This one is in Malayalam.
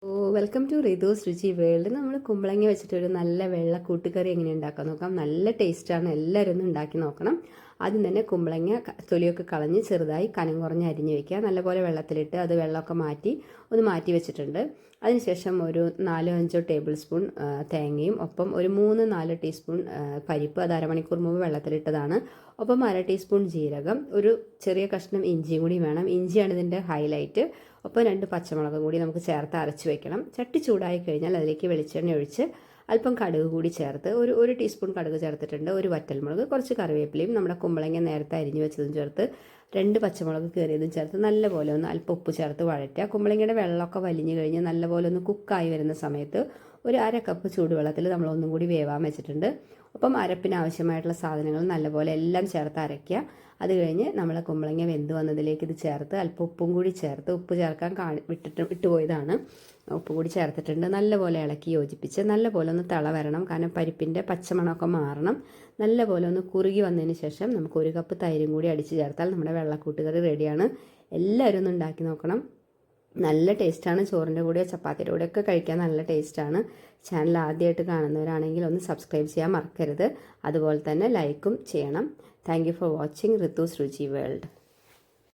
വെൽക്കം ടു റിതൂസ് രുചി വേൾഡ്. നമ്മൾ കുമ്പളങ്ങ വെച്ചിട്ടൊരു നല്ല വെള്ള കൂട്ടുകറി എങ്ങനെ ഉണ്ടാക്കാൻ നോക്കാം. നല്ല ടേസ്റ്റാണ്, എല്ലാവരും ഒന്ന് ഉണ്ടാക്കി നോക്കണം. ആദ്യം തന്നെ കുമ്പളങ്ങ തൊലിയൊക്കെ കളഞ്ഞ് ചെറുതായി കനം കുറഞ്ഞ് അരിഞ്ഞ് വെക്കുക. നല്ലപോലെ വെള്ളത്തിലിട്ട് അത് വെള്ളമൊക്കെ മാറ്റി വെച്ചിട്ടുണ്ട്. അതിനുശേഷം ഒരു 4-5 ടേബിൾ സ്പൂൺ തേങ്ങയും ഒപ്പം ഒരു 3-4 ടീസ്പൂൺ പരിപ്പ്, അത് അരമണിക്കൂർ മുമ്പ് വെള്ളത്തിലിട്ടതാണ്. ഒപ്പം 1/2 ടീസ്പൂൺ ജീരകം, ഒരു ചെറിയ കഷ്ണം ഇഞ്ചിയും കൂടി വേണം. ഇഞ്ചിയാണ് ഇതിൻ്റെ ഹൈലൈറ്റ്. ഒപ്പം 2 പച്ചമുളകും കൂടി നമുക്ക് ചേർത്ത് അരച്ച് വെക്കണം. ചട്ടി ചൂടായി കഴിഞ്ഞാൽ അതിലേക്ക് വെളിച്ചെണ്ണ ഒഴിച്ച് അല്പം കടുക് കൂടി ചേർത്ത് ഒരു ടീസ്പൂൺ കടുക് ചേർത്തിട്ടുണ്ട്. ഒരു വറ്റൽമുളക്, കുറച്ച് കറിവേപ്പിലയും നമ്മുടെ കുമ്പളങ്ങ നേരത്തെ അരിഞ്ഞു വെച്ചതും ചേർത്ത് 2 പച്ചമുളക് കീറിയതും ചേർത്ത് നല്ലപോലെ ഒന്ന് അല്പം ഉപ്പ് ചേർത്ത് വഴറ്റുക. കുമ്പളങ്ങയുടെ വെള്ളമൊക്കെ വലിഞ്ഞു കഴിഞ്ഞ് നല്ലപോലെ ഒന്ന് കുക്കായി വരുന്ന സമയത്ത് ഒരു 1/2 കപ്പ് ചൂടുവെള്ളത്തിൽ നമ്മൾ ഒന്നും കൂടി വേവാൻ വെച്ചിട്ടുണ്ട്. ഒപ്പം അരപ്പിന് ആവശ്യമായിട്ടുള്ള സാധനങ്ങൾ നല്ലപോലെ എല്ലാം ചേർത്ത് അരയ്ക്കുക. അത് കഴിഞ്ഞ് നമ്മൾ കുമ്പളങ്ങ വെന്ത് വന്നതിലേക്ക് ഇത് ചേർത്ത് അല്പം ഉപ്പും കൂടി ചേർത്ത്, ഉപ്പ് ചേർക്കാൻ വിട്ടുപോയതാണ്, ഉപ്പ് കൂടി ചേർത്തിട്ടുണ്ട്. നല്ലപോലെ ഇളക്കി യോജിപ്പിച്ച് നല്ലപോലെ ഒന്ന് തിള വരണം. കാരണം പരിപ്പിൻ്റെ പച്ചമണമൊക്കെ മാറണം. നല്ലപോലെ ഒന്ന് കുറുകി വന്നതിന് ശേഷം നമുക്ക് 1 കപ്പ് തൈരും കൂടി അടിച്ച് ചേർത്താൽ നമ്മുടെ വെള്ളക്കൂട്ടുകറി റെഡിയാണ്. എല്ലാവരും ഒന്ന് ഉണ്ടാക്കി നോക്കണം. നല്ല ടേസ്റ്റാണ്. ചോറിൻ്റെ കൂടെയോ ചപ്പാത്തിയുടെ കൂടെയൊക്കെ കഴിക്കാൻ നല്ല ടേസ്റ്റാണ്. ചാനൽ ആദ്യമായിട്ട് കാണുന്നവരാണെങ്കിൽ ഒന്ന് സബ്സ്ക്രൈബ് ചെയ്യാൻ മറക്കരുത്. അതുപോലെ തന്നെ ലൈക്കും ചെയ്യണം. താങ്ക് യു ഫോർ വാച്ചിങ് റിതൂസ് രുചി വേൾഡ്.